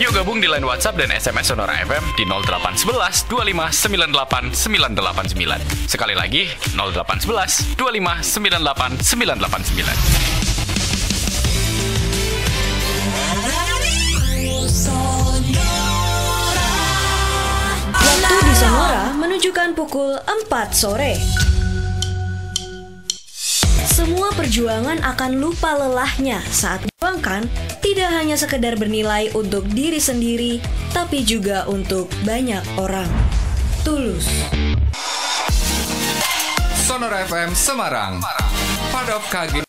Yuk gabung di line WhatsApp dan SMS Sonora FM di 0811 25 98 989. Sekali lagi 0811 25 98 989. Waktu di Sonora menunjukkan pukul 4 sore. Semua perjuangan akan lupa lelahnya saat diperjuangkan tidak hanya sekedar bernilai untuk diri sendiri, tapi juga untuk banyak orang. Tulus. Sonora FM Semarang. Padok KG.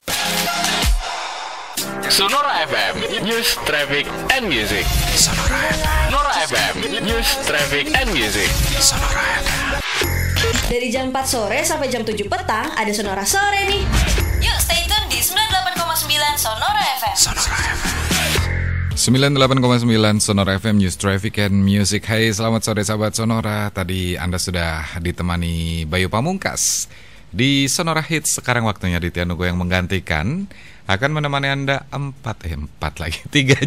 Sonora FM, News, Traffic, and Music. Sonora FM, News, Traffic, and Music. Sonora FM. Dari jam 4 sore sampai jam 7 petang ada Sonora Sore nih. Yuk stay tune di 98,9 Sonora FM. Sonora FM 98,9 Sonora FM News, Traffic, and Music. Hai, selamat sore sahabat Sonora. Tadi Anda sudah ditemani Bayu Pamungkas di Sonora Hits. Sekarang waktunya Ditya Nugo yang menggantikan akan menemani Anda 3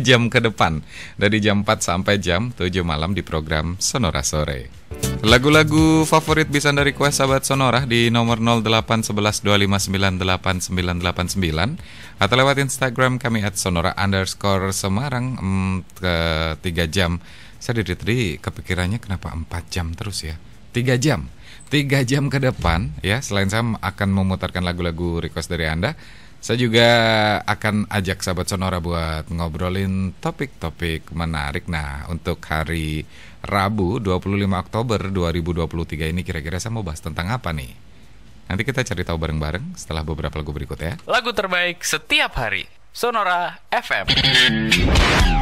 jam ke depan, dari jam 4 sampai jam 7 malam di program Sonora Sore. Lagu-lagu favorit bisa Anda request sahabat Sonora di nomor 081125989989 atau lewat Instagram kami @sonora_semarang. Ke 3 jam. Saya dari tadi kepikirannya kenapa 4 jam terus ya. 3 jam ke depan ya. Selain saya akan memutarkan lagu-lagu request dari Anda, saya juga akan ajak sahabat Sonora buat ngobrolin topik-topik menarik. Nah, untuk hari Rabu 25 Oktober 2023 ini kira-kira saya mau bahas tentang apa nih? Nanti kita cari tahu bareng-bareng setelah beberapa lagu berikut ya. Lagu terbaik setiap hari, Sonora FM.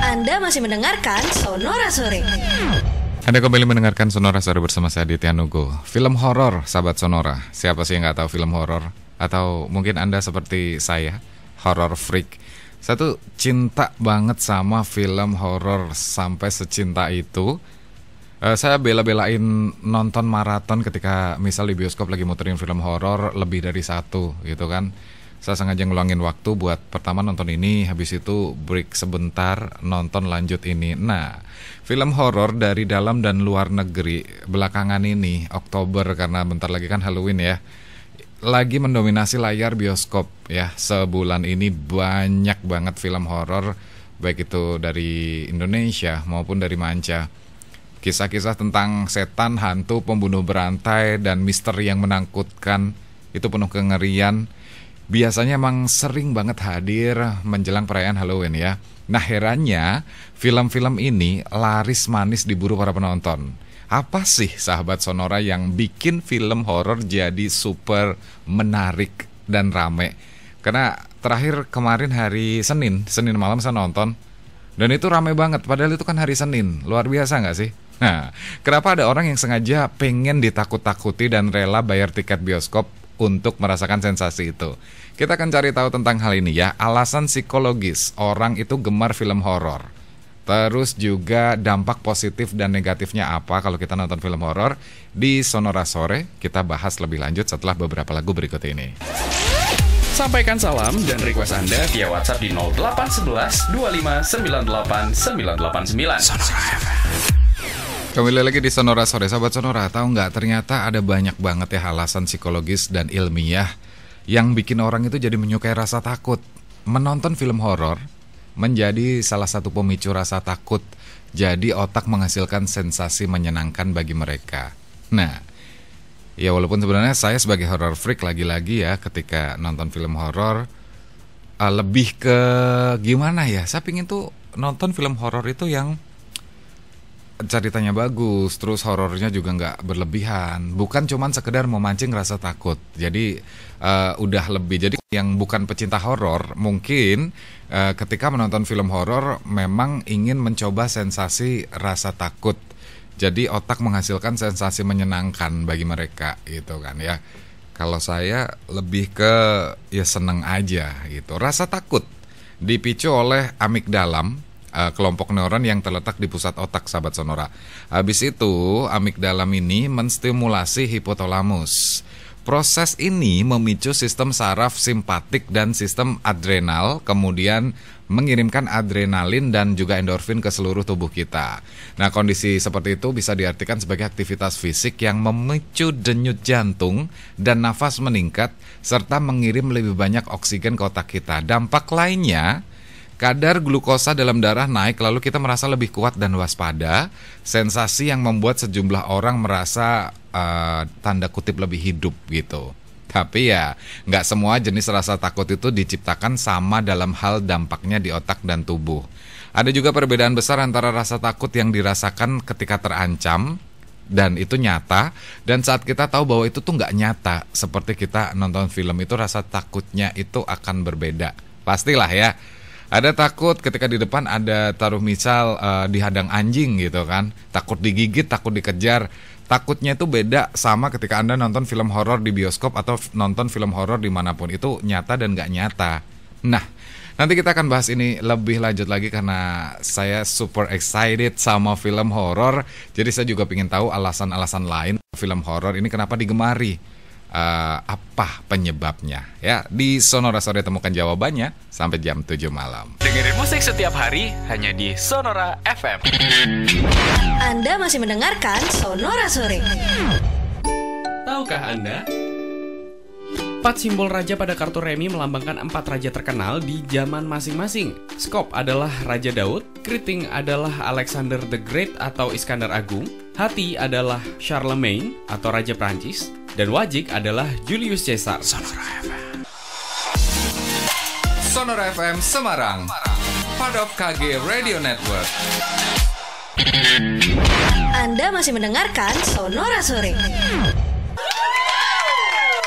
Anda masih mendengarkan Sonora Sore. Anda kembali mendengarkan Sonora Sore bersama saya Ditya Nugo. Film horor sahabat Sonora. Siapa sih yang gak tahu film horor? Atau mungkin Anda seperti saya, horror freak. Saya tuh cinta banget sama film horor sampai secinta itu. Saya bela-belain nonton maraton ketika misal di bioskop lagi muterin film horor lebih dari satu gitu kan. Saya sengaja ngeluangin waktu buat pertama nonton ini, habis itu break sebentar, nonton lanjut ini. Nah, film horor dari dalam dan luar negeri belakangan ini, Oktober karena bentar lagi kan Halloween ya, lagi mendominasi layar bioskop ya. Sebulan ini banyak banget film horor, baik itu dari Indonesia maupun dari manca. Kisah-kisah tentang setan, hantu, pembunuh berantai, dan misteri yang menakutkan. Itu penuh kengerian. Biasanya emang sering banget hadir menjelang perayaan Halloween ya. Nah, herannya film-film ini laris manis diburu para penonton. Apa sih sahabat Sonora yang bikin film horor jadi super menarik dan rame? Karena terakhir kemarin hari Senin malam saya nonton, dan itu rame banget, padahal itu kan hari Senin. Luar biasa gak sih? Nah, kenapa ada orang yang sengaja pengen ditakut-takuti dan rela bayar tiket bioskop untuk merasakan sensasi itu? Kita akan cari tahu tentang hal ini ya. Alasan psikologis orang itu gemar film horor. Terus juga dampak positif dan negatifnya apa kalau kita nonton film horor. Di Sonora Sore kita bahas lebih lanjut setelah beberapa lagu berikut ini. Sampaikan salam dan request Anda via WhatsApp di 0811 25 98 989. Sonora FM. Kembali lagi di Sonora Sore. Sahabat Sonora, tahu nggak, ternyata ada banyak banget ya alasan psikologis dan ilmiah yang bikin orang itu jadi menyukai rasa takut. Menonton film horor menjadi salah satu pemicu rasa takut. Jadi otak menghasilkan sensasi menyenangkan bagi mereka. Nah, ya walaupun sebenarnya saya sebagai horror freak lagi-lagi ya, ketika nonton film horor lebih ke gimana ya, saya pingin tuh nonton film horor itu yang ceritanya bagus, terus horornya juga nggak berlebihan, bukan cuman sekedar memancing rasa takut. Jadi udah lebih. Jadi yang bukan pecinta horor mungkin ketika menonton film horor memang ingin mencoba sensasi rasa takut. Jadi otak menghasilkan sensasi menyenangkan bagi mereka gitu kan ya. Kalau saya lebih ke ya seneng aja gitu. Rasa takut dipicu oleh amigdalam, kelompok neuron yang terletak di pusat otak sahabat Sonora. Habis itu amigdalam ini menstimulasi hipotalamus. Proses ini memicu sistem saraf simpatik dan sistem adrenal, kemudian mengirimkan adrenalin dan juga endorfin ke seluruh tubuh kita. Nah, kondisi seperti itu bisa diartikan sebagai aktivitas fisik yang memicu denyut jantung dan nafas meningkat, serta mengirim lebih banyak oksigen ke otak kita. Dampak lainnya, kadar glukosa dalam darah naik, lalu kita merasa lebih kuat dan waspada, sensasi yang membuat sejumlah orang merasa tanda kutip lebih hidup gitu. Tapi ya, nggak semua jenis rasa takut itu diciptakan sama dalam hal dampaknya di otak dan tubuh. Ada juga perbedaan besar antara rasa takut yang dirasakan ketika terancam, dan itu nyata, dan saat kita tahu bahwa itu tuh nggak nyata. Seperti kita nonton film itu, rasa takutnya itu akan berbeda. Pastilah ya. Ada takut ketika di depan ada misal dihadang anjing gitu kan. Takut digigit, takut dikejar. Takutnya itu beda sama ketika Anda nonton film horor di bioskop atau nonton film horor dimanapun. Itu nyata dan nggak nyata. Nah, nanti kita akan bahas ini lebih lanjut lagi karena saya super excited sama film horor. Jadi saya juga ingin tahu alasan-alasan lain film horor ini kenapa digemari. Apa penyebabnya? Ya, di Sonora Sore temukan jawabannya sampai jam 7 malam. Dengerin musik setiap hari hanya di Sonora FM. Anda masih mendengarkan Sonora Sore. Tahukah Anda? 4 simbol raja pada kartu remi melambangkan 4 raja terkenal di zaman masing-masing. Skop adalah Raja Daud, Keriting adalah Alexander the Great atau Iskandar Agung, Hati adalah Charlemagne atau Raja Prancis, dan Wajik adalah Julius Caesar. Sonora FM. Sonora FM Semarang, part of KG Radio Network. Anda masih mendengarkan Sonora Sore.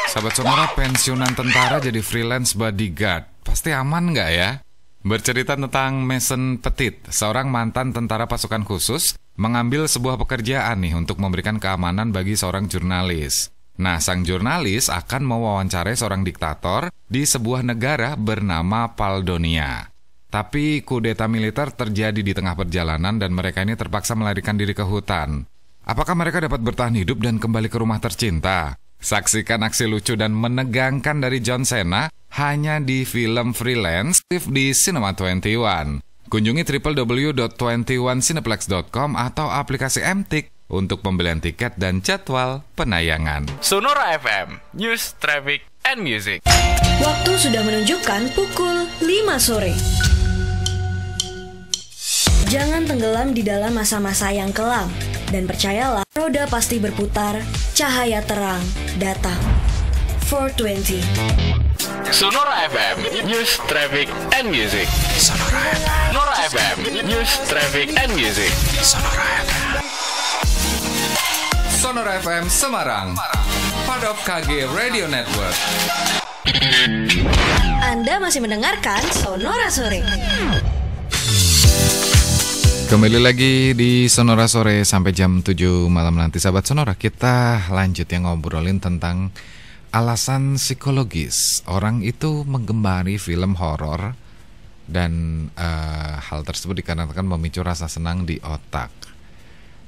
Sahabat Sonora, pensiunan tentara jadi freelance bodyguard. Pasti aman nggak ya? Bercerita tentang Mason Petit, seorang mantan tentara pasukan khusus, mengambil sebuah pekerjaan nih untuk memberikan keamanan bagi seorang jurnalis. Nah, sang jurnalis akan mewawancarai seorang diktator di sebuah negara bernama Paldonia. Tapi kudeta militer terjadi di tengah perjalanan dan mereka ini terpaksa melarikan diri ke hutan. Apakah mereka dapat bertahan hidup dan kembali ke rumah tercinta? Saksikan aksi lucu dan menegangkan dari John Cena hanya di film Freelance di Cinema 21. Kunjungi www.21cineplex.com atau aplikasi MTIK untuk pembelian tiket dan jadwal penayangan. Sonora FM, News, Traffic, and Music. Waktu sudah menunjukkan pukul 5 sore. Jangan tenggelam di dalam masa-masa yang kelam. Dan percayalah, roda pasti berputar, cahaya terang datang. 420. Sonora FM, News, Traffic, and Music. Sonora FM. Sonora FM, News, Traffic, and Music. Sonora FM. Sonora FM Semarang, part of KG Radio Network. Anda masih mendengarkan Sonora Sore. Kembali lagi di Sonora Sore sampai jam 7 malam nanti. Sahabat Sonora, kita lanjut yang ngobrolin tentang alasan psikologis orang itu menggemari film horor. Dan hal tersebut dikarenakan memicu rasa senang di otak.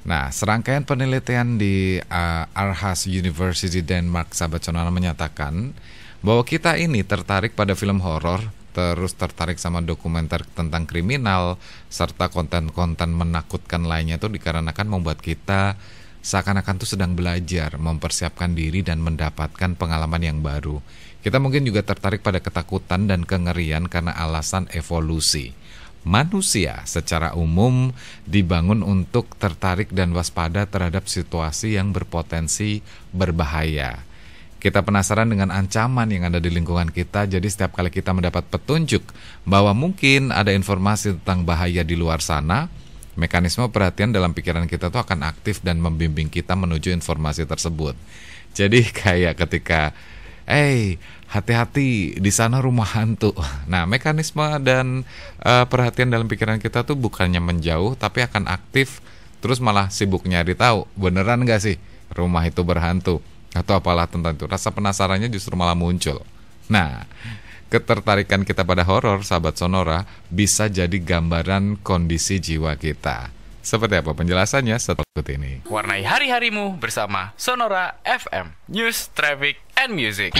Nah, serangkaian penelitian di Aarhus University Denmark, sahabat Sonora, menyatakan bahwa kita ini tertarik pada film horor, terus tertarik sama dokumenter tentang kriminal, serta konten-konten menakutkan lainnya itu dikarenakan membuat kita seakan-akan tuh sedang belajar, mempersiapkan diri dan mendapatkan pengalaman yang baru. Kita mungkin juga tertarik pada ketakutan dan kengerian karena alasan evolusi. Manusia secara umum dibangun untuk tertarik dan waspada terhadap situasi yang berpotensi berbahaya. Kita penasaran dengan ancaman yang ada di lingkungan kita, jadi setiap kali kita mendapat petunjuk bahwa mungkin ada informasi tentang bahaya di luar sana, mekanisme perhatian dalam pikiran kita tuh akan aktif dan membimbing kita menuju informasi tersebut. Jadi kayak ketika, hati-hati di sana rumah hantu. Nah, mekanisme dan perhatian dalam pikiran kita tuh bukannya menjauh, tapi akan aktif, terus malah sibuk nyari tahu, beneran gak sih rumah itu berhantu? Atau apalah tentang itu. Rasa penasarannya justru malah muncul. Nah, ketertarikan kita pada horor, sahabat Sonora, bisa jadi gambaran kondisi jiwa kita. Seperti apa penjelasannya setelah ini? Warnai hari-harimu bersama Sonora FM, News, Traffic, and Music.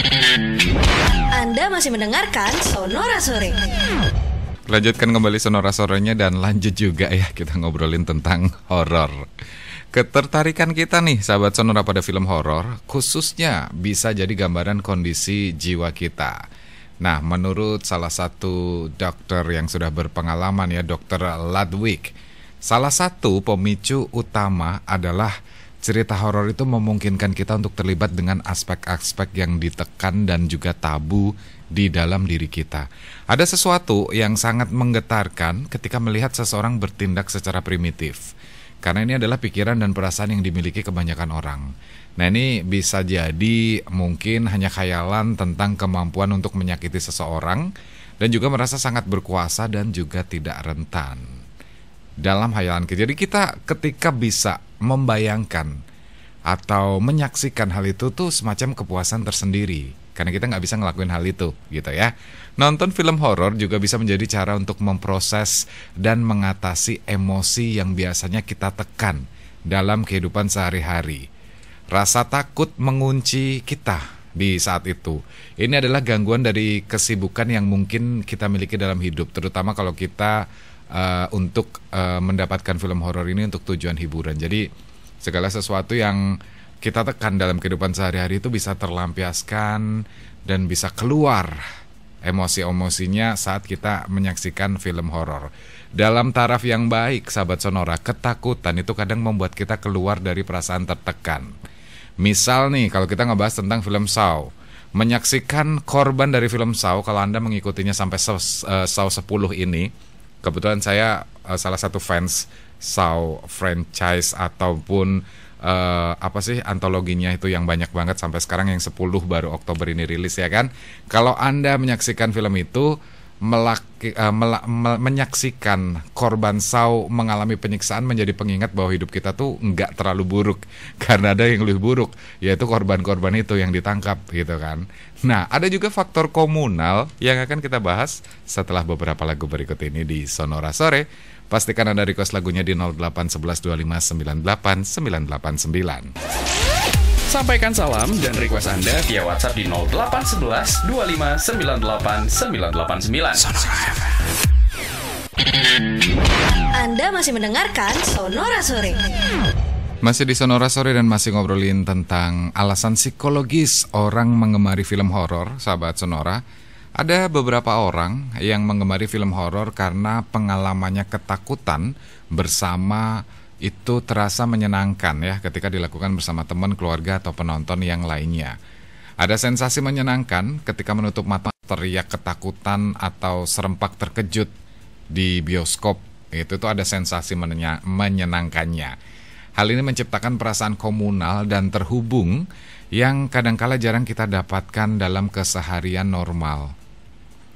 Anda masih mendengarkan Sonora Sore. Lanjutkan kembali Sonora Sorenya dan lanjut juga ya kita ngobrolin tentang horor. Ketertarikan kita nih sahabat Sonora pada film horor khususnya bisa jadi gambaran kondisi jiwa kita. Nah, menurut salah satu dokter yang sudah berpengalaman ya, Dr. Ludwig, salah satu pemicu utama adalah cerita horor itu memungkinkan kita untuk terlibat dengan aspek-aspek yang ditekan dan juga tabu di dalam diri kita. Ada sesuatu yang sangat menggetarkan ketika melihat seseorang bertindak secara primitif. Karena ini adalah pikiran dan perasaan yang dimiliki kebanyakan orang. Nah, ini bisa jadi mungkin hanya khayalan tentang kemampuan untuk menyakiti seseorang dan juga merasa sangat berkuasa dan juga tidak rentan dalam khayalan kita. Jadi kita ketika bisa membayangkan atau menyaksikan hal itu tuh semacam kepuasan tersendiri. Karena kita nggak bisa ngelakuin hal itu gitu ya. Nonton film horor juga bisa menjadi cara untuk memproses dan mengatasi emosi yang biasanya kita tekan dalam kehidupan sehari-hari. Rasa takut mengunci kita di saat itu. Ini adalah gangguan dari kesibukan yang mungkin kita miliki dalam hidup, terutama kalau kita untuk mendapatkan film horor ini untuk tujuan hiburan. Jadi segala sesuatu yang kita tekan dalam kehidupan sehari-hari itu bisa terlampiaskan dan bisa keluar emosi-emosinya saat kita menyaksikan film horor. Dalam taraf yang baik, sahabat Sonora, ketakutan itu kadang membuat kita keluar dari perasaan tertekan. Misal nih, kalau kita ngebahas tentang film Saw, menyaksikan korban dari film Saw, kalau Anda mengikutinya sampai Saw 10 ini, kebetulan saya salah satu fans Saw franchise ataupun antologinya itu yang banyak banget sampai sekarang, yang 10 baru Oktober ini rilis ya kan. Kalau Anda menyaksikan film itu, menyaksikan korban Saw mengalami penyiksaan menjadi pengingat bahwa hidup kita tuh nggak terlalu buruk, karena ada yang lebih buruk, yaitu korban-korban itu yang ditangkap gitu kan. Nah, ada juga faktor komunal yang akan kita bahas setelah beberapa lagu berikut ini di Sonora Sore. Pastikan Anda request lagunya di 0811259899. Sampaikan salam dan request Anda via WhatsApp di 0811 2598989. Sonora FM. Anda masih mendengarkan Sonora Sore. Masih di Sonora Sore dan masih ngobrolin tentang alasan psikologis orang mengemari film horor, sahabat Sonora. Ada beberapa orang yang mengemari film horor karena pengalamannya ketakutan bersama itu terasa menyenangkan ya ketika dilakukan bersama teman, keluarga, atau penonton yang lainnya. Ada sensasi menyenangkan ketika menutup mata teriak ketakutan atau serempak terkejut di bioskop. Itu tuh ada sensasi menyenangkannya. Hal ini menciptakan perasaan komunal dan terhubung yang kadangkala jarang kita dapatkan dalam keseharian normal.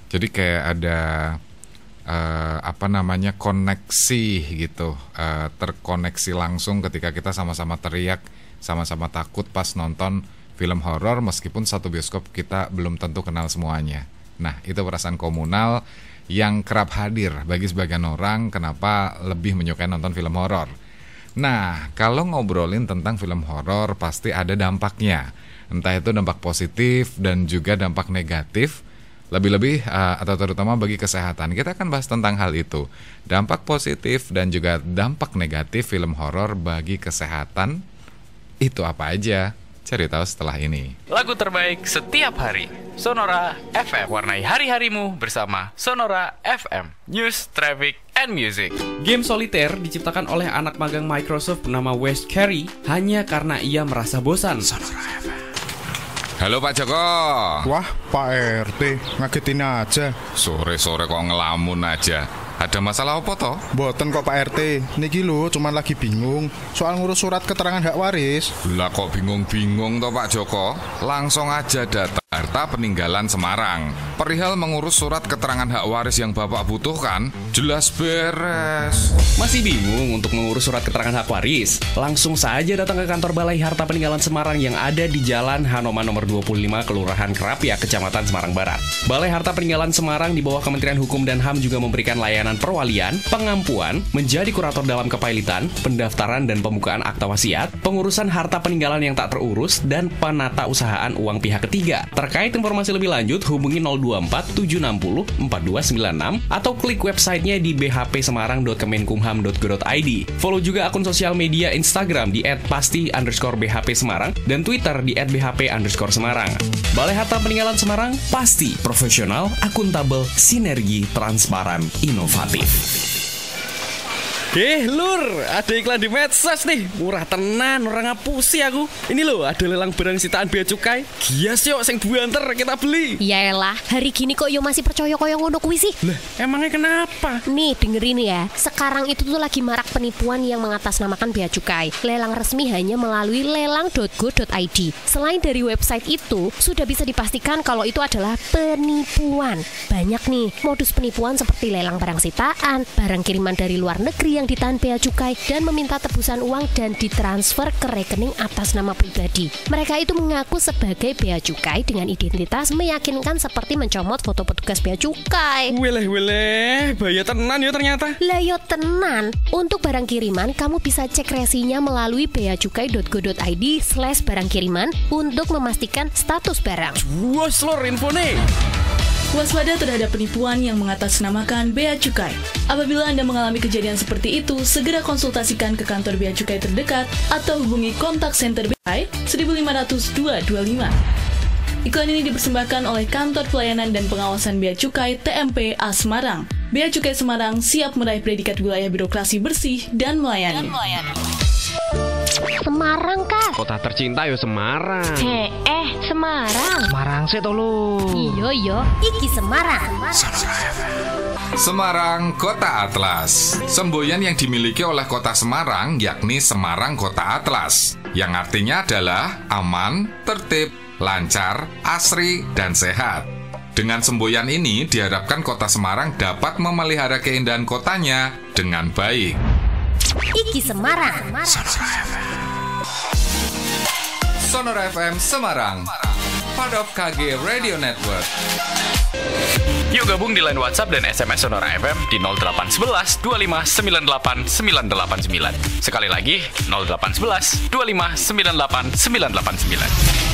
Jadi kayak ada koneksi gitu, terkoneksi langsung ketika kita sama-sama teriak, sama-sama takut pas nonton film horor, meskipun satu bioskop kita belum tentu kenal semuanya. Nah, itu perasaan komunal yang kerap hadir bagi sebagian orang kenapa lebih menyukai nonton film horor. Nah, kalau ngobrolin tentang film horor pasti ada dampaknya, entah itu dampak positif dan juga dampak negatif. Lebih-lebih atau terutama bagi kesehatan. Kita akan bahas tentang hal itu. Dampak positif dan juga dampak negatif film horor bagi kesehatan itu apa aja? Cari tahu setelah ini. Lagu terbaik setiap hari, Sonora FM. Warnai hari-harimu bersama Sonora FM. News, traffic, and music. Game soliter diciptakan oleh anak magang Microsoft bernama Wes Carey hanya karena ia merasa bosan. Sonora FM. Halo Pak Joko. Wah, Pak RT, ngagetin aja. Sore-sore kok ngelamun aja. Ada masalah apa toh? Boten kok Pak RT, niki lho cuman lagi bingung soal ngurus surat keterangan hak waris. Lah kok bingung-bingung toh Pak Joko? Langsung aja datang Harta Peninggalan Semarang. Perihal mengurus surat keterangan hak waris yang Bapak butuhkan, jelas beres. Masih bingung untuk mengurus surat keterangan hak waris? Langsung saja datang ke kantor Balai Harta Peninggalan Semarang yang ada di Jalan Hanoman nomor 25, Kelurahan Kerapia, Kecamatan Semarang Barat. Balai Harta Peninggalan Semarang di bawah Kementerian Hukum dan HAM juga memberikan layanan perwalian, pengampuan, menjadi kurator dalam kepailitan, pendaftaran dan pembukaan akta wasiat, pengurusan harta peninggalan yang tak terurus, dan penata usahaan uang pihak ketiga. Terkait informasi lebih lanjut, hubungi 024 760 4296 atau klik websitenya di bhpsemarang.kemenkumham.go.id. Follow juga akun sosial media Instagram di @pasti_bhpsemarang dan Twitter di @bhp_semarang. Balai Harta Peninggalan Semarang, pasti profesional, akuntabel, sinergi, transparan, inovatif. Lur, ada iklan di medsos nih. Murah tenan, orang ngapusi aku. Ini loh, ada lelang barang sitaan bea cukai. Gias yuk, sing buanter kita beli. Yaelah, hari gini kok yo masih percaya koyo ngono kuwi sih? Lah, emangnya kenapa? Nih, dengerin ya. Sekarang itu tuh lagi marak penipuan yang mengatasnamakan bea cukai. Lelang resmi hanya melalui lelang.go.id. Selain dari website itu, sudah bisa dipastikan kalau itu adalah penipuan. Banyak nih modus penipuan seperti lelang barang sitaan, barang kiriman dari luar negeri yang ditahan bea cukai dan meminta tebusan uang dan ditransfer ke rekening atas nama pribadi. Mereka itu mengaku sebagai bea cukai dengan identitas meyakinkan seperti mencomot foto petugas bea cukai. Weleh, bahaya tenan ya ternyata. Lah yo tenan. Untuk barang kiriman, kamu bisa cek resinya melalui beacukai.go.id/barang kiriman untuk memastikan status barang. Wos lor info nih. Waspada terhadap penipuan yang mengatasnamakan bea cukai. Apabila Anda mengalami kejadian seperti itu, segera konsultasikan ke kantor bea cukai terdekat atau hubungi kontak center bea 1.500-225. Iklan ini dipersembahkan oleh Kantor Pelayanan dan Pengawasan Bea Cukai TMPA Semarang. Bea Cukai Semarang siap meraih predikat wilayah birokrasi bersih dan melayani. Semarang kah? Kota tercinta yo Semarang. Semarang. Semarang sih tolu. Iya, iki Semarang. Semarang Kota Atlas. Semboyan yang dimiliki oleh Kota Semarang yakni Semarang Kota Atlas, yang artinya adalah aman, tertib, lancar, asri, dan sehat. Dengan semboyan ini diharapkan Kota Semarang dapat memelihara keindahan kotanya dengan baik. Iki Semarang. Sonora FM Semarang, part of KG Radio Network. Yuk gabung di line WhatsApp dan SMS Sonora FM di 0811 25 98 989. Sekali lagi 0811 25 98 989.